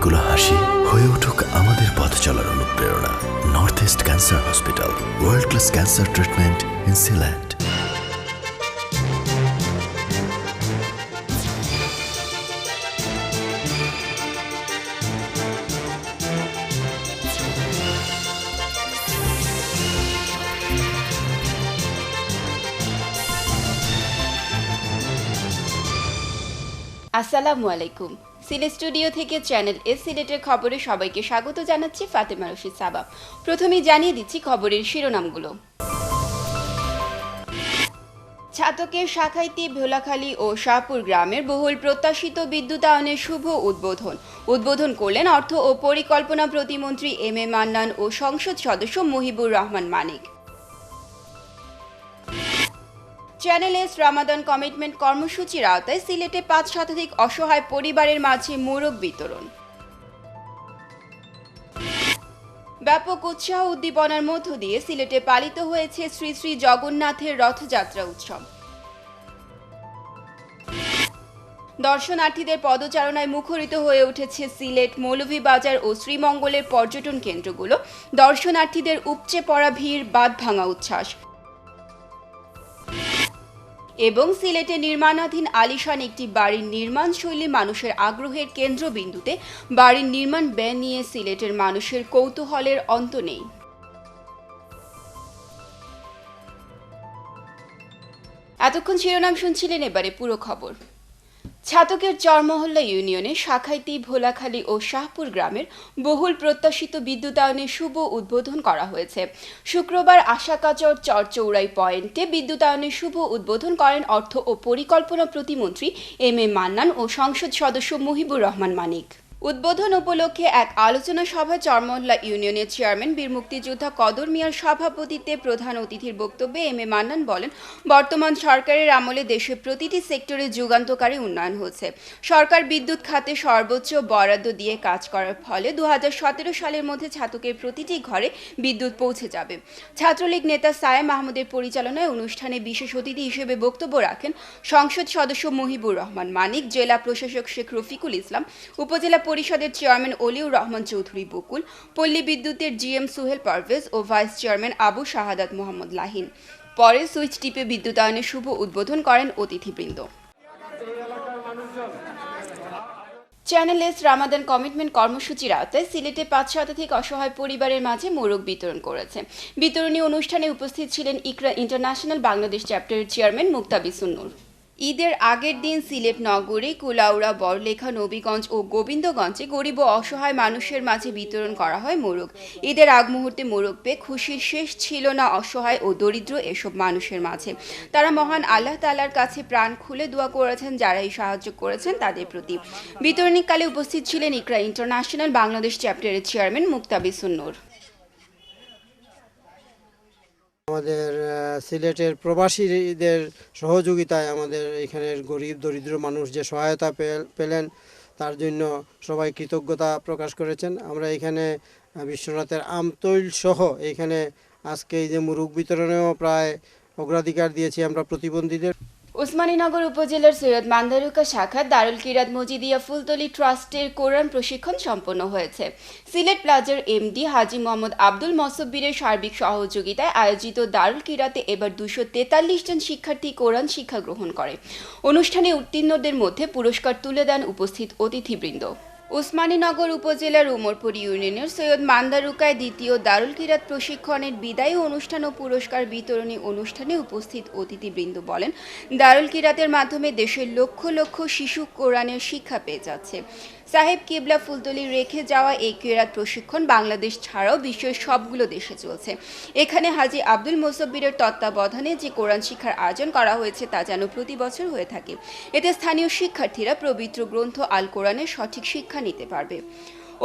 অনেকগুলো হাসি হয়ে উঠুক আমাদের পথ চলার অনুপ্রেরণা। North east cancer hospital, world class cancer treatment in Sylhet. আসসালামু আলাইকুম। সিলেট স্টুডিও থেকে চ্যানেল এস সিলেটের খবরে সবাইকে স্বাগত জানাচ্ছি ফাতেমা রশিদ সাবা। প্রথমেই জানিয়ে দিচ্ছি খবরের শিরোনামগুলো। ছাতকের শাখাইতি, ভোলাখালী ও শাহপুর গ্রামের বহুল প্রত্যাশিত বিদ্যুতায়নের শুভ উদ্বোধন করলেন অর্থ ও পরিকল্পনা প্রতিমন্ত্রী এম এ মান্নান ও সংসদ সদস্য Mohibur Rahman Manik. Channel S Ramadan commitment কর্মসূচির আওতায় সিলেটে ৫ শতাধিক অসহায় পরিবারের মাঝে মোরগ বিতরণ। ব্যাপক উৎসাহ উদ্দীপনার মধ্য দিয়ে সিলেটে পালিত হয়েছে শ্রী শ্রী জগন্নাথের রথযাত্রা উৎসব। দর্শনার্থীদের পদচারণায় মুখরিত হয়ে উঠেছে সিলেট, মৌলভীবাজার ও শ্রীমঙ্গলের পর্যটন কেন্দ্রগুলো। দর্শনার্থীদের উপচে পড়া ভিড়, বাঁধ ভাঙা উচ্ছ্বাস। এবং সিলেটে নির্মাণাধীন আলিশান একটি বাড়ির নির্মাণ শৈলী মানুষের আগ্রহের কেন্দ্রবিন্দুতে। বাড়ির নির্মাণ ব্যয় নিয়ে সিলেটের মানুষের কৌতূহলের অন্ত নেই। এতক্ষণ শিরোনাম শুনছিলেন, এবারে পুরো খবর। ছাতকের চরমহল্লা ইউনিয়নে শাখাইতি, ভোলাখালী ও শাহপুর গ্রামের বহুল প্রত্যাশিত বিদ্যুতায়নের শুভ উদ্বোধন করা হয়েছে। শুক্রবার আশাকাচর চরচৌড়াই পয়েন্টে বিদ্যুতায়নের শুভ উদ্বোধন করেন অর্থ ও পরিকল্পনা প্রতিমন্ত্রী এম এ মান্নান ও সংসদ সদস্য মহিবুর রহমান মানিক। উদ্বোধন উপলক্ষে এক আলোচনা সভায় চরমহল্লা ইউনিয়নের চেয়ারম্যান বীর মুক্তিযোদ্ধা কদর মিয়ার সভাপতিত্বে প্রধান অতিথির বক্তব্যে এম এ মান্নান বলেন, বর্তমান সরকারের আমলে দেশের প্রতিটি সেক্টরে যুগান্তকারী উন্নয়ন হচ্ছে। সরকার বিদ্যুৎ খাতে সর্বোচ্চ বরাদ্দ দিয়ে কাজ করার ফলে ২০১৭ সালের মধ্যে ছাতকের প্রতিটি ঘরে বিদ্যুৎ পৌঁছে যাবে। ছাত্রলীগ নেতা সায়েম মাহমুদের পরিচালনায় অনুষ্ঠানে বিশেষ অতিথি হিসেবে বক্তব্য রাখেন সংসদ সদস্য মহিবুর রহমান মানিক, জেলা প্রশাসক শেখ রফিকুল ইসলাম, উপজেলা পরিষদের চেয়ারম্যান অলিউর রহমান চৌধুরী বকুল, পল্লী বিদ্যুতের জিএম সুহেল পারভেজ ও ভাইস চেয়ারম্যান আবু শাহাদাত মোহাম্মদ লাহিন। পরে সুইচ টিপে বিদ্যুতায়নের শুভ উদ্বোধন করেন অতিথিবৃন্দ। চ্যানেল এস রামাদান কমিটমেন্ট কর্মসূচির আওতায় সিলেটে ৫ শতাধিক অসহায় পরিবারের মাঝে মোরগ বিতরণ করেছে। বিতরণী অনুষ্ঠানে উপস্থিত ছিলেন ইকরা ইন্টারন্যাশনাল বাংলাদেশ চ্যাপ্টারের চেয়ারম্যান মুক্তাবিসুন নূর। ঈদের আগের দিন সিলেট নগরে কুলাউড়া, বড়লেখা, নবীগঞ্জ ও গোবিন্দগঞ্জে গরিব ও অসহায় মানুষের মাঝে বিতরণ করা হয় মোরগ। ঈদের আগ মুহূর্তে মোরগ পেয়ে খুশির শেষ ছিল না অসহায় ও দরিদ্র এসব মানুষের মাঝে। তারা মহান আল্লাহ তাআলার কাছে প্রাণ খুলে দোয়া করেছেন যারা এই সাহায্য করেছেন তাদের প্রতি। বিতরণীকালে উপস্থিত ছিলেন ইকরা ইন্টারন্যাশনাল বাংলাদেশ চ্যাপ্টারের চেয়ারম্যান মুক্তাবিসুন নূর। আমাদের সিলেটের প্রবাসীদের সহযোগিতায় আমাদের এখানের গরিব দরিদ্র মানুষ যে সহায়তা পেলেন তার জন্য সবাই কৃতজ্ঞতা প্রকাশ করেছেন। আমরা এখানে বিশ্বনাথের আমতৈল সহ এখানে আজকে এই যে মুরগ বিতরণেও প্রায় অগ্রাধিকার দিয়েছি আমরা প্রতিবন্ধীদের। ওসমানীনগর উপজেলার সৈয়দ মান্দারুকা শাখা দারুল কিরাত মজিদিয়া ফুলতলি ট্রাস্টের কোরআন প্রশিক্ষণ সম্পন্ন হয়েছে। সিলেট প্লাজার এমডি হাজি মোহাম্মদ আব্দুল মসব্বিরের সার্বিক সহযোগিতায় আয়োজিত দারুল কিরাতে এবার ২৪৩ জন শিক্ষার্থী কোরআন শিক্ষা গ্রহণ করে। অনুষ্ঠানে উত্তীর্ণদের মধ্যে পুরস্কার তুলে দেন উপস্থিত অতিথিবৃন্দ। ওসমানীনগর উপজেলার উমরপুর ইউনিয়নের সৈয়দ মান্দারুকায় দ্বিতীয় দারুল কিরাত প্রশিক্ষণের বিদায়ী অনুষ্ঠান ও পুরস্কার বিতরণী অনুষ্ঠানে উপস্থিত অতিথিবৃন্দ বলেন, দারুল কিরাতের মাধ্যমে দেশের লক্ষ লক্ষ শিশু কোরআনের শিক্ষা পেয়ে যাচ্ছে। সাহেব কিবলা ফুলতলি রেখে যাওয়া এই কিরাত প্রশিক্ষণ বাংলাদেশ ছাড়াও বিশ্বের সবগুলো দেশে চলছে। এখানে হাজি আব্দুল মোসব্বিরের তত্ত্বাবধানে যে কোরআন শিক্ষার আয়োজন করা হয়েছে তা যেন প্রতি বছর হয়ে থাকে। এতে স্থানীয় শিক্ষার্থীরা পবিত্র গ্রন্থ আল কোরআনের সঠিক শিক্ষা নিতে পারবে।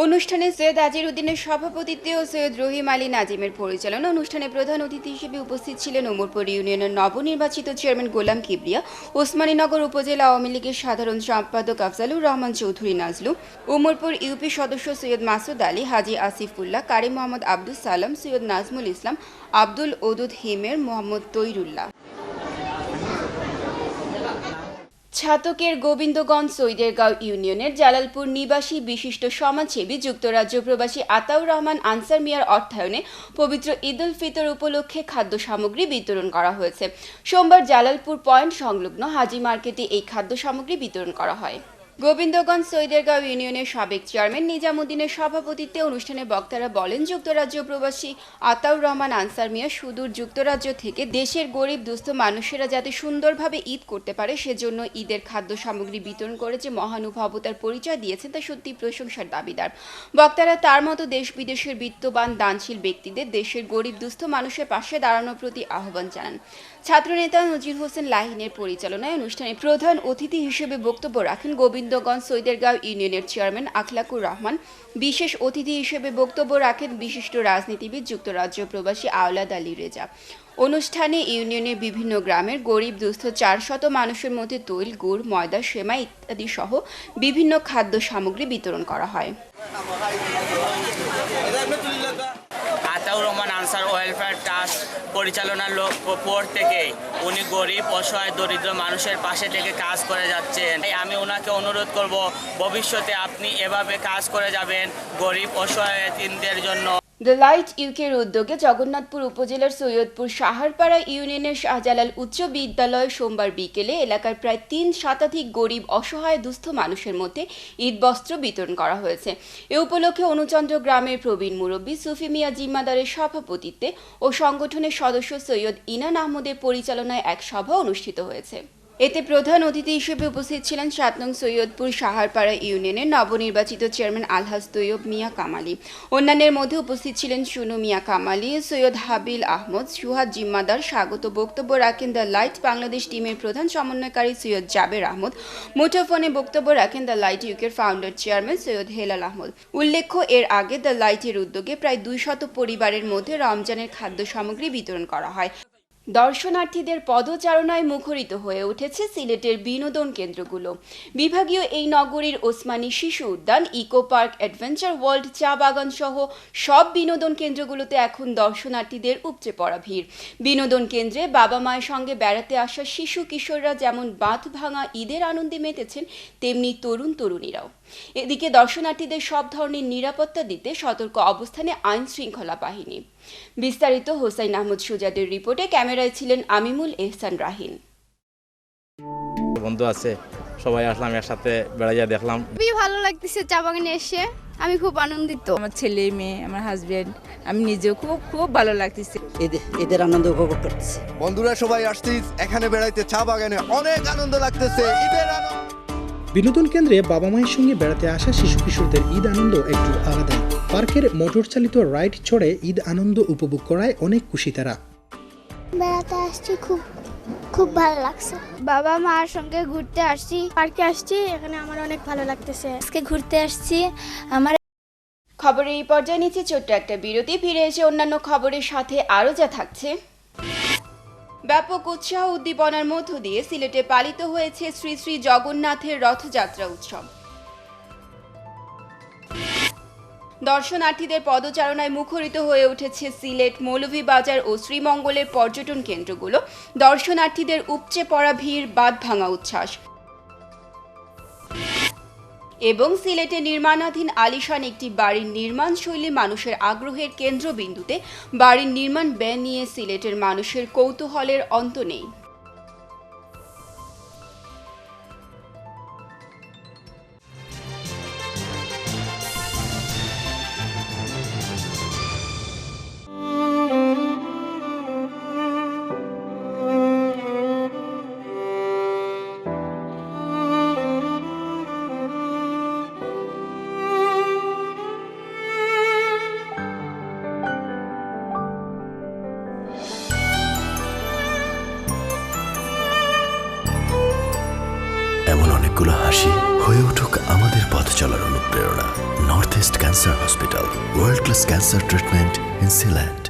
অনুষ্ঠানে সৈয়দ আজিরউদ্দিনের সভাপতিত্বে ও সৈয়দ রহিম আলী নাজিমের পরিচালনা অনুষ্ঠানে প্রধান অতিথি হিসেবে উপস্থিত ছিলেন উমরপুর ইউনিয়নের নবনির্বাচিত চেয়ারম্যান গোলাম কিবরিয়া, ওসমানীনগর উপজেলা আওয়ামী লীগের সাধারণ সম্পাদক আফজালুর রহমান চৌধুরী নাজলু, উমরপুর ইউপি সদস্য সৈয়দ মাসুদ আলী, হাজি আসিফুল্লাহ, কারি মোহাম্মদ আব্দুল সালাম, সৈয়দ নাজমুল ইসলাম, আব্দুল ওদুদ হিমের, মোহাম্মদ তৈরুল্লাহ। ছাতকের গোবিন্দগঞ্জ সৈদেরগাঁও ইউনিয়নের জালালপুর নিবাসী বিশিষ্ট সমাজসেবী যুক্তরাজ্য প্রবাসী আতাউর রহমান আনসার মিয়ার অর্থায়নে পবিত্র ঈদ উল ফিতর উপলক্ষে খাদ্য সামগ্রী বিতরণ করা হয়েছে। সোমবার জালালপুর পয়েন্ট সংলগ্ন হাজি মার্কেটে এই খাদ্য সামগ্রী বিতরণ করা হয়। গোবিন্দগঞ্জ সৈদেরগাঁও ইউনিয়নের সাবেক চেয়ারম্যান নিজামুদ্দিনের সভাপতিত্বে অনুষ্ঠানে বক্তারা বলেন, যুক্তরাজ্য প্রবাসী আতাউর রহমান আনসার মিয়া সুদূর যুক্তরাজ্য থেকে দেশের গরিব দুস্থ মানুষেরা যাতে সুন্দরভাবে ঈদ করতে পারে সেজন্য ঈদের খাদ্য সামগ্রী বিতরণ করে যে মহানুভবতার পরিচয় দিয়েছেন তা সত্যি প্রশংসার দাবিদার। বক্তারা তার মতো দেশ বিদেশের বিত্তবান দানশীল ব্যক্তিদের দেশের গরিব দুস্থ মানুষের পাশে দাঁড়ানোর প্রতি আহ্বান জানান। ছাত্রনেতা নজির হোসেন লাহিনের পরিচালনায় অনুষ্ঠানে প্রধান অতিথি হিসেবে বক্তব্য রাখেন গোবিন্দগঞ্জ সৈদেরগাঁও ইউনিয়নের চেয়ারম্যান আখলাকুর রহমান। বিশেষ অতিথি হিসেবে বক্তব্য রাখেন বিশিষ্ট রাজনীতিবিদ যুক্তরাজ্য প্রবাসী আওলাদ আলী রেজা। অনুষ্ঠানে ইউনিয়নের বিভিন্ন গ্রামের গরিব দুস্থ 400 মানুষের মধ্যে তৈল, গুড়, ময়দা, সেমাই ইত্যাদি সহ বিভিন্ন খাদ্য সামগ্রী বিতরণ করা হয়। Ataur Rahman answer welfare trust পরিচালনার পর থেকে উনি গরিব অসহায় দরিদ্র মানুষের পাশে থেকে কাজ করে যাচ্ছেন। আমি ওনাকে অনুরোধ করব ভবিষ্যতে আপনি এভাবে কাজ করে যাবেন গরিব অসহায় এতিমদের জন্য। দ্য লাইট ইউকের উদ্যোগে জগন্নাথপুর উপজেলার সৈয়দপুর সাহারপাড়া ইউনিয়নের শাহজালাল উচ্চ বিদ্যালয়ে সোমবার বিকেলে এলাকার প্রায় 3 শতাধিক গরিব অসহায় দুস্থ মানুষের মধ্যে ঈদ বস্ত্র বিতরণ করা হয়েছে। এ উপলক্ষে অনুচন্দ্র গ্রামের প্রবীণ মুরব্বী সুফি মিয়া জিম্মাদারের সভাপতিত্বে ও সংগঠনের সদস্য সৈয়দ ইনান আহমদের পরিচালনায় এক সভা অনুষ্ঠিত হয়েছে। এতে প্রধান অতিথি হিসেবে উপস্থিত ছিলেন 7 নং সৈয়দপুর সাহারপাড়া ইউনিয়নের নবনির্বাচিত চেয়ারম্যান আলহাজ তৈয়ব মিয়া কামালি। অন্যান্যের মধ্যে উপস্থিত ছিলেন সুনু মিয়া কামালি, সৈয়দ হাবিল আহমদ, সুহাদ জিম্মাদার। স্বাগত বক্তব্য রাখেন দ্য লাইট বাংলাদেশ টিমের প্রধান সমন্বয়কারী সৈয়দ জাবের আহমদ। মুঠোফোনে বক্তব্য রাখেন দ্য লাইট ইউকের ফাউন্ডার চেয়ারম্যান সৈয়দ হেলাল আহমদ। উল্লেখ্য, এর আগে দ্য লাইটের উদ্যোগে প্রায় 200 পরিবারের মধ্যে রমজানের খাদ্য সামগ্রী বিতরণ করা হয়। দর্শনার্থীদের পদচারণায় মুখরিত হয়ে উঠেছে সিলেটের বিনোদন কেন্দ্রগুলো। বিভাগীয় এই নগরীর ওসমানী শিশু উদ্যান, ইকো পার্ক, অ্যাডভেঞ্চার ওয়ার্ল্ড, চা বাগান সহ সব বিনোদন কেন্দ্রগুলোতে এখন দর্শনার্থীদের উপচে পড়া ভিড়। বিনোদন কেন্দ্রে বাবা মায়ের সঙ্গে বেড়াতে আসা শিশু কিশোররা যেমন বাঁধ ভাঙা ঈদের আনন্দে মেতেছেন, তেমনি তরুণ তরুণীরাও। এদিকে দর্শনার্থীদের সব ধরনের নিরাপত্তা দিতে সতর্ক অবস্থানে আইন শৃঙ্খলা বাহিনী। বিস্তারিত হোসাইন আহমদ সুজাদের রিপোর্টে, ক্যামেরায় ছিলেন আমিমুল এহসান রাহিন। বন্ধু আছে, সবাই আসলাম একসাথে বেড়াইয়া দেখলাম। খুবই ভালো লাগতেছে চা বাগানে এসে, আমি খুব আনন্দিত। আমার ছেলে মেয়ে, আমার হাজবেন্ড, আমি নিজেও খুব খুব ভালো লাগতেছে। এদের আনন্দ উপভোগ করতেছি। বন্ধুরা সবাই আসছি এখানে বেড়াইতে, চা বাগানে অনেক আনন্দ লাগতেছে। ঈদের আনন্দ। বিনোদন কেন্দ্রে বাবা মায়ের সঙ্গে বেড়াতে আসা শিশু কিশোরদের ঈদ আনন্দ একটু আলাদা। পার্কের মোটর চালিত রাইড চড়ে ঈদ আনন্দ উপভোগ করায় অনেক খুশি তারা। বেড়াতে আসছি, খুব ভালো লাগছে। বাবা মার সঙ্গে ঘুরতে আসছি, পার্কে আসছি, এখানে আমার অনেক ভালো লাগতেছে। আজকে ঘুরতে আসছি। আমার খবরের এই পর্যায়ে নিচে ছোট্ট একটা বিরতি, ফিরে এসে অন্যান্য খবরের সাথে আরও যা থাকছে। ব্যাপক উৎসাহ উদ্দীপনার মধ্য দিয়ে সিলেটে পালিত হয়েছে শ্রী শ্রী জগন্নাথের রথযাত্রা উৎসব। দর্শনার্থীদের পদচারণায় মুখরিত হয়ে উঠেছে সিলেট, মৌলভীবাজার ও শ্রীমঙ্গলের পর্যটন কেন্দ্রগুলো। দর্শনার্থীদের উপচে পড়া ভিড়, বাঁধ ভাঙা উচ্ছ্বাস এবং সিলেটে নির্মাণাধীন আলিশান একটি বাড়ির নির্মাণ শৈলী মানুষের আগ্রহের কেন্দ্রবিন্দুতে। বাড়ির নির্মাণ ব্যয় নিয়ে সিলেটের মানুষের কৌতূহলের অন্ত নেই। এমন অনেকগুলো হাসি হয়ে উঠুক আমাদের পথ চলার অনুপ্রেরণা। North east cancer hospital, world class cancer treatment in Sylhet.